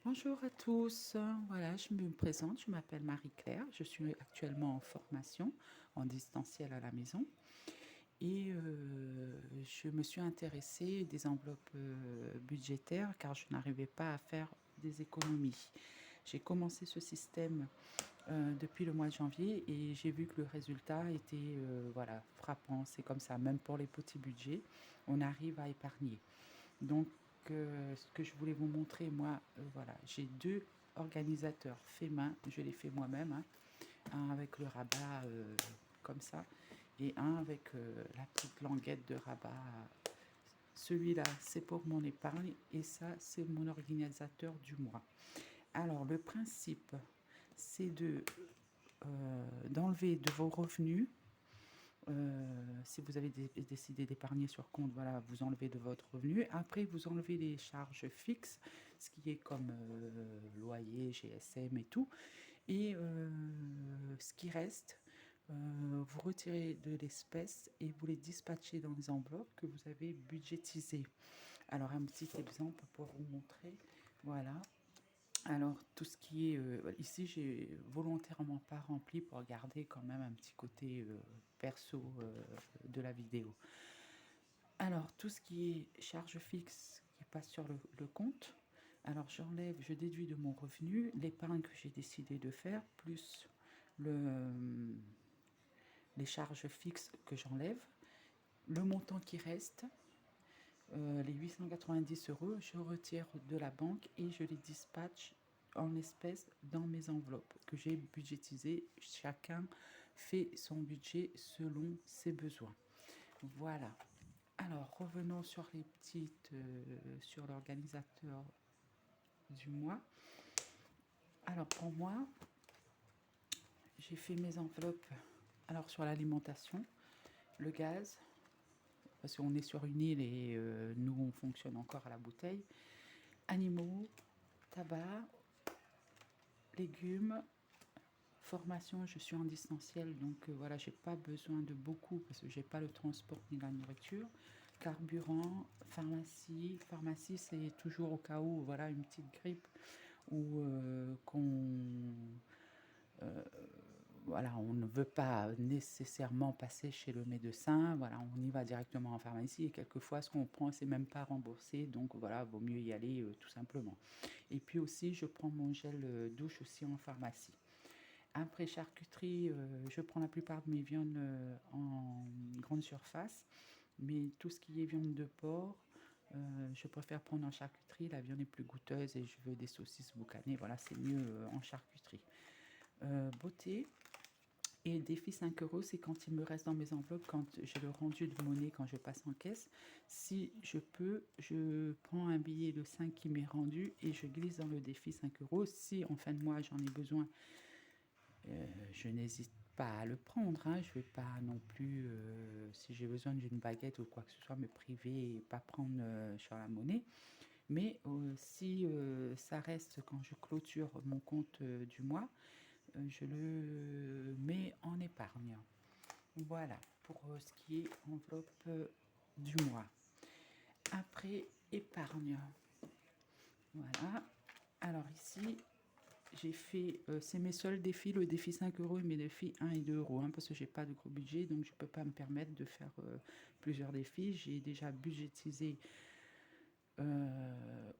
Bonjour à tous. Voilà, je me présente, je m'appelle Marie-Claire. Je suis actuellement en formation en distanciel à la maison et je me suis intéressée des enveloppes budgétaires car je n'arrivais pas à faire des économies. J'ai commencé ce système depuis le mois de janvier et j'ai vu que le résultat était voilà, frappant. C'est comme ça, même pour les petits budgets, on arrive à épargner. Donc, ce que je voulais vous montrer, moi, voilà, j'ai deux organisateurs faits main, je les fais moi-même, hein. Un avec le rabat comme ça, et un avec la petite languette de rabat. Celui-là, c'est pour mon épargne, et ça, c'est mon organisateur du mois. Alors, le principe, c'est d'enlever de vos revenus. Si vous avez décidé d'épargner sur compte, voilà, vous enlevez de votre revenu. Après, vous enlevez les charges fixes, ce qui est comme loyer, GSM et tout. Et ce qui reste, vous retirez de l'espèce et vous les dispatchez dans les enveloppes que vous avez budgétisées. Alors, un petit exemple pour vous montrer. Voilà. Alors, tout ce qui est ici, j'ai volontairement pas rempli pour garder quand même un petit côté perso de la vidéo. Alors, tout ce qui est charge fixe qui passe sur le compte, alors j'enlève, je déduis de mon revenu l'épargne que j'ai décidé de faire, plus le, les charges fixes que j'enlève, le montant qui reste, les 890 euros, je retire de la banque et je les dispatche en espèces dans mes enveloppes que j'ai budgétisées. Chacun fait son budget selon ses besoins. Voilà. Alors revenons sur les petites, sur l'organisateur du mois. Alors pour moi, j'ai fait mes enveloppes. Alors sur l'alimentation, le gaz, parce qu'on est sur une île et nous on fonctionne encore à la bouteille. Animaux, tabac, légumes, formation, je suis en distanciel, donc voilà, j'ai pas besoin de beaucoup parce que j'ai pas le transport ni la nourriture. Carburant, pharmacie. Pharmacie, c'est toujours au cas où, voilà, une petite grippe ou qu'on voilà, on ne veut pas nécessairement passer chez le médecin, voilà, on y va directement en pharmacie et quelquefois ce qu'on prend c'est même pas remboursé, donc voilà, vaut mieux y aller tout simplement. Et puis aussi je prends mon gel douche aussi en pharmacie. Après charcuterie, je prends la plupart de mes viandes en grande surface, mais tout ce qui est viande de porc, je préfère prendre en charcuterie, la viande est plus goûteuse et je veux des saucisses boucanées, voilà, c'est mieux en charcuterie. Beauté, et le défi 5 euros, c'est quand il me reste dans mes enveloppes, quand j'ai le rendu de monnaie, quand je passe en caisse. Si je peux, je prends un billet de 5 qui m'est rendu et je glisse dans le défi 5 euros. Si en fin de mois j'en ai besoin, je n'hésite pas à le prendre, hein. Je ne vais pas non plus, si j'ai besoin d'une baguette ou quoi que ce soit, me priver et pas prendre sur la monnaie. Mais si ça reste quand je clôture mon compte du mois, je le mets en épargne. Voilà pour ce qui est enveloppe du mois. Après, épargne. Voilà. Alors ici, j'ai fait, c'est mes seuls défis, le défi 5 euros et mes défis 1 et 2 euros, hein, parce que j'ai pas de gros budget, donc je peux pas me permettre de faire plusieurs défis. J'ai déjà budgétisé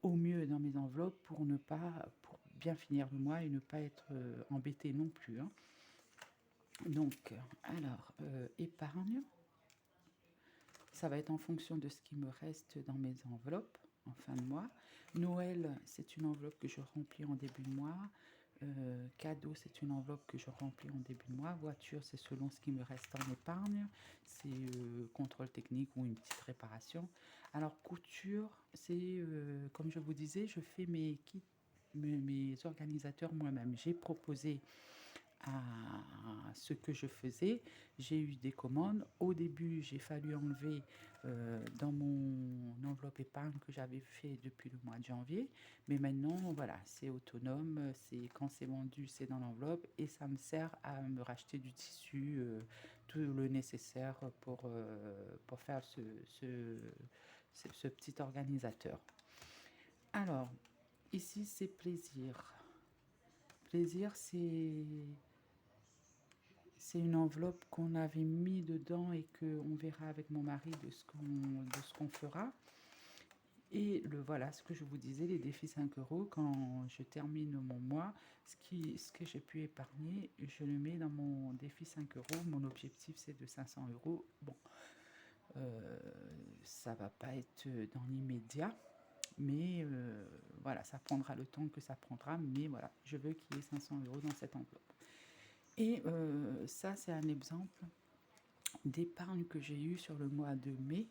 au mieux dans mes enveloppes pour ne pas, pour bien finir le mois et ne pas être embêté non plus, hein. Donc, alors, épargne, ça va être en fonction de ce qui me reste dans mes enveloppes en fin de mois. Noël, c'est une enveloppe que je remplis en début de mois. Cadeau, c'est une enveloppe que je remplis en début de mois. Voiture, c'est selon ce qui me reste en épargne. C'est contrôle technique ou une petite réparation. Alors, couture, c'est comme je vous disais, je fais mes kits, mes organisateurs moi-même. J'ai proposé à ce que je faisais. J'ai eu des commandes. Au début, j'ai fallu enlever dans mon enveloppe épargne que j'avais fait depuis le mois de janvier. Mais maintenant, voilà, c'est autonome. C'est quand c'est vendu, c'est dans l'enveloppe et ça me sert à me racheter du tissu, tout le nécessaire pour faire ce petit organisateur. Alors, Ici, c'est plaisir. Plaisir, c'est une enveloppe qu'on avait mis dedans et qu'on verra avec mon mari de ce qu'on fera. Et voilà, ce que je vous disais, les défis 5 euros, quand je termine mon mois, ce que j'ai pu épargner, je le mets dans mon défi 5 euros. Mon objectif, c'est de 500 euros. Bon, ça va pas être dans l'immédiat, mais voilà, ça prendra le temps que ça prendra. Mais voilà, je veux qu'il y ait 500 euros dans cette enveloppe. Et ça, c'est un exemple d'épargne que j'ai eu sur le mois de mai.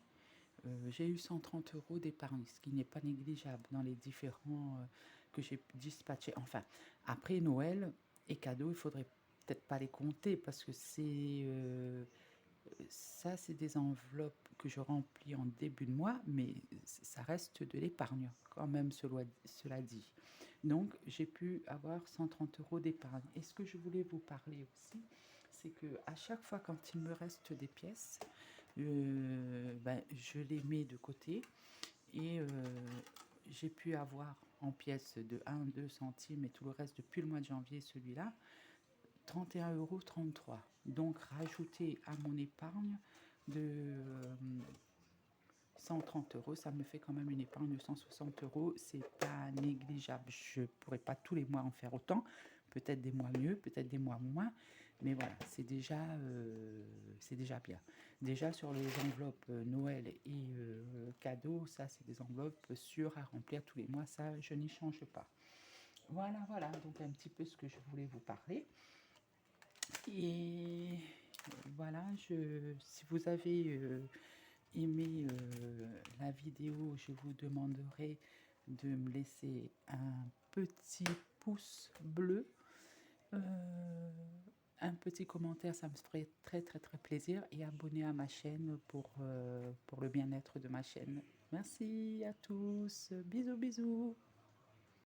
J'ai eu 130 euros d'épargne, ce qui n'est pas négligeable dans les différents que j'ai dispatchés. Enfin, après Noël et cadeaux, il faudrait peut-être pas les compter parce que ça, c'est des enveloppes que je remplis en début de mois, mais ça reste de l'épargne quand même, cela dit. Donc, j'ai pu avoir 130 euros d'épargne. Et ce que je voulais vous parler aussi, c'est que à chaque fois quand il me reste des pièces, je les mets de côté et j'ai pu avoir en pièces de 1, 2 centimes et tout le reste depuis le mois de janvier, celui-là, 31,33 €. Donc rajouter à mon épargne de 130 euros, ça me fait quand même une épargne de 160 euros. C'est pas négligeable. Je pourrais pas tous les mois en faire autant. Peut-être des mois mieux, peut-être des mois moins. Mais voilà, c'est déjà bien. Déjà sur les enveloppes Noël et cadeaux, ça c'est des enveloppes sûres à remplir tous les mois. Ça, je n'y change pas. Voilà, voilà. Donc un petit peu ce que je voulais vous parler. Et voilà, si vous avez aimé la vidéo, je vous demanderai de me laisser un petit pouce bleu, un petit commentaire, ça me ferait très très très plaisir, et abonner à ma chaîne pour le bien-être de ma chaîne. Merci à tous, bisous bisous.